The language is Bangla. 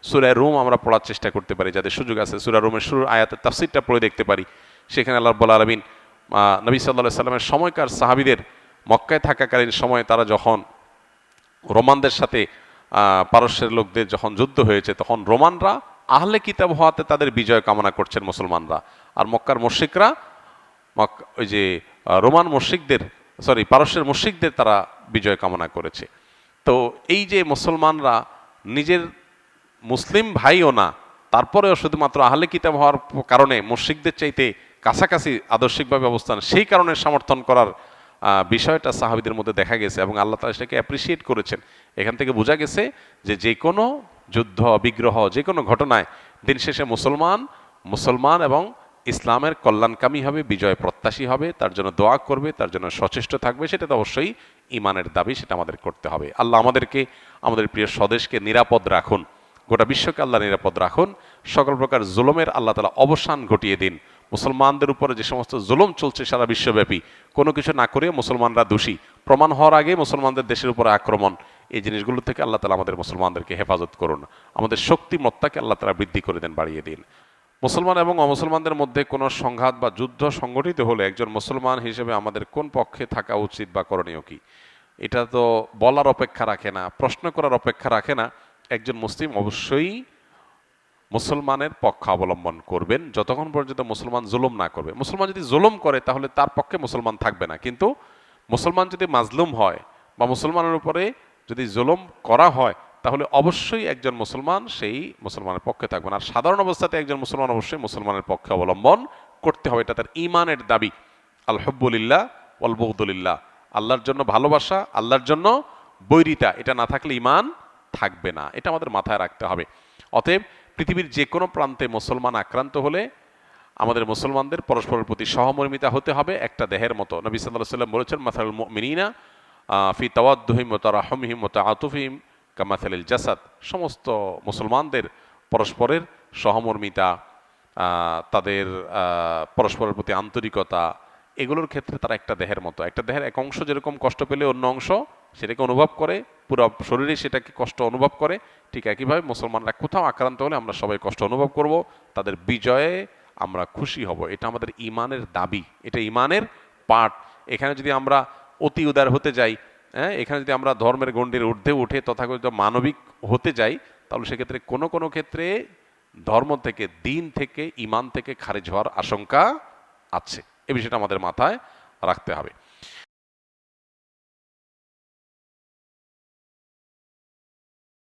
সূরা রুম আমরা পড়ার চেষ্টা করতে পারি, যাদের সুযোগ আছে সূরা রুমের শুরুর আয়াতের তাফসীরটা পড়ে দেখতে পারি। সেখানে আল্লাহ রাব্বুল আলামিন নবী সাল্লাল্লাহু আলাইহি সাল্লামের সময়কার সাহাবীদের মক্কায় থাকাকালীন সময়ে তারা যখন রোমানদের সাথে পারস্যের লোকদের যখন যুদ্ধ হয়েছে, তখন রোমানরা আহলে কিতাব হওয়াতে তাদের বিজয় কামনা করছেন মুসলমানরা, আর মক্কার মুশরিকরা ওই যে রোমান মুশরিকদের পারস্যের মুশরিকদের তারা বিজয় কামনা করেছে। তো এই যে মুসলমানরা নিজের মুসলিম ভাইও না, তারপরেও শুধুমাত্র আহলে কিতাব হওয়ার কারণে মুশরিকদের চাইতে কাছাকাছি আদর্শিকভাবে অবস্থান, সেই কারণে সমর্থন করার বিষয়টা সাহাবীদের মধ্যে দেখা গেছে এবং আল্লাহ তাআলা সেটাকে অ্যাপ্রিসিয়েট করেছেন। এখান থেকে বোঝা গেছে যে কোনো যুদ্ধ বিগ্রহ যে কোনো ঘটনায় দিন শেষে মুসলমান এবং ইসলামের কল্যাণকামী হবে, বিজয় প্রত্যাশী হবে, তার জন্য দোয়া করবে, তার জন্য সচেষ্ট থাকবে। সেটা তো অবশ্যই ঈমানের দাবি, সেটা আমাদের করতে হবে। আল্লাহ আমাদেরকে, আমাদের প্রিয় স্বদেশকে নিরাপদ রাখুন, গোটা বিশ্বকে আল্লাহ নিরাপদ রাখুন, সকল প্রকার জুলুমের আল্লাহ তাআলা অবসান ঘটিয়ে দিন। মুসলমানদের উপরে যে সমস্ত জুলুম চলছে সারা বিশ্বব্যাপী, কোনো কিছু না করে মুসলমানরা দোষী প্রমাণ হওয়ার আগে মুসলমানদের দেশের উপরে আক্রমণ, এই জিনিসগুলো থেকে আল্লাহ তাআলা আমাদের মুসলমানদেরকে হেফাজত করুন। আমাদের শক্তিমত্তাকে আল্লাহ তাআলা বৃদ্ধি করে দেন, বাড়িয়ে দিন। মুসলমান এবং অমুসলমানদের মধ্যে কোনো সংঘাত বা যুদ্ধ সংগঠিত হলে একজন মুসলমান হিসেবে আমাদের কোন পক্ষে থাকা উচিত বা করণীয় কি, এটা তো বলার অপেক্ষা রাখে না, প্রশ্ন করার অপেক্ষা রাখে না। একজন মুসলিম অবশ্যই মুসলমানের পক্ষ অবলম্বন করবেন যতক্ষণ পর্যন্ত মুসলমান জুলুম না করবে। মুসলমান যদি জুলুম করে তাহলে তার পক্ষে মুসলমান থাকবে না, কিন্তু মুসলমান যদি মাজলুম হয় বা মুসলমানের উপরে যদি জুলুম করা হয় তাহলে অবশ্যই একজন মুসলমান সেই মুসলমানের পক্ষে থাকবেন। আর সাধারণ অবস্থাতে একজন মুসলমান অবশ্যই মুসলমানের পক্ষে অবলম্বন করতে হবে, এটা তার ঈমানের দাবি। আল হুব্বুলিল্লাহ ওয়াল বুগদুলিল্লাহ, আল্লাহর জন্য ভালোবাসা, আল্লাহর জন্য বৈরিতা, এটা না থাকলে ঈমান থাকবে না, এটা আমাদের মাথায় রাখতে হবে। অতএব পৃথিবীর যে কোনো প্রান্তে মুসলমান আক্রান্ত হলে আমাদের মুসলমানদের পরস্পরের প্রতি সহমর্মিতা হতে হবে, একটা দেহের মতো। নবী সাল্লাল্লাহু আলাইহি ওয়াসাল্লাম বলেছেন, মাসালুল মুমিনিনা ফি তাওয়াদ্দুহিম ওয়া তারাহুমিহিম ওয়া তাআতুফিহিম কামাসালিল জাসাদ। সমস্ত মুসলমানদের পরস্পরের সহমর্মিতা, তাদের পরস্পরের প্রতি আন্তরিকতা, এগুলোর ক্ষেত্রে তারা একটা দেহের মতো। একটা দেহের এক অংশ যেরকম কষ্ট পেলে অন্য অংশ সেটাকে অনুভব করে, পুরো শরীরে সেটাকে কষ্ট অনুভব করে, ঠিক একইভাবে মুসলমানরা কোথাও আক্রান্ত হলে আমরা সবাই কষ্ট অনুভব করব, তাদের বিজয়ে আমরা খুশি হব। এটা আমাদের ঈমানের দাবি, এটা ঈমানের পাঠ। এখানে যদি আমরা অতি উদার হতে যাই, এখানে যদি আমরা ধর্মের গণ্ডির ঊর্ধ্বে উঠে তথাকথিত মানবিক হতে যাই, তাহলে সেক্ষেত্রে কোনো ক্ষেত্রে ধর্ম থেকে, দিন থেকে, ঈমান থেকে খারিজ হওয়ার আশঙ্কা আছে। এই বিষয়টা আমাদের মাথায় রাখতে হবে।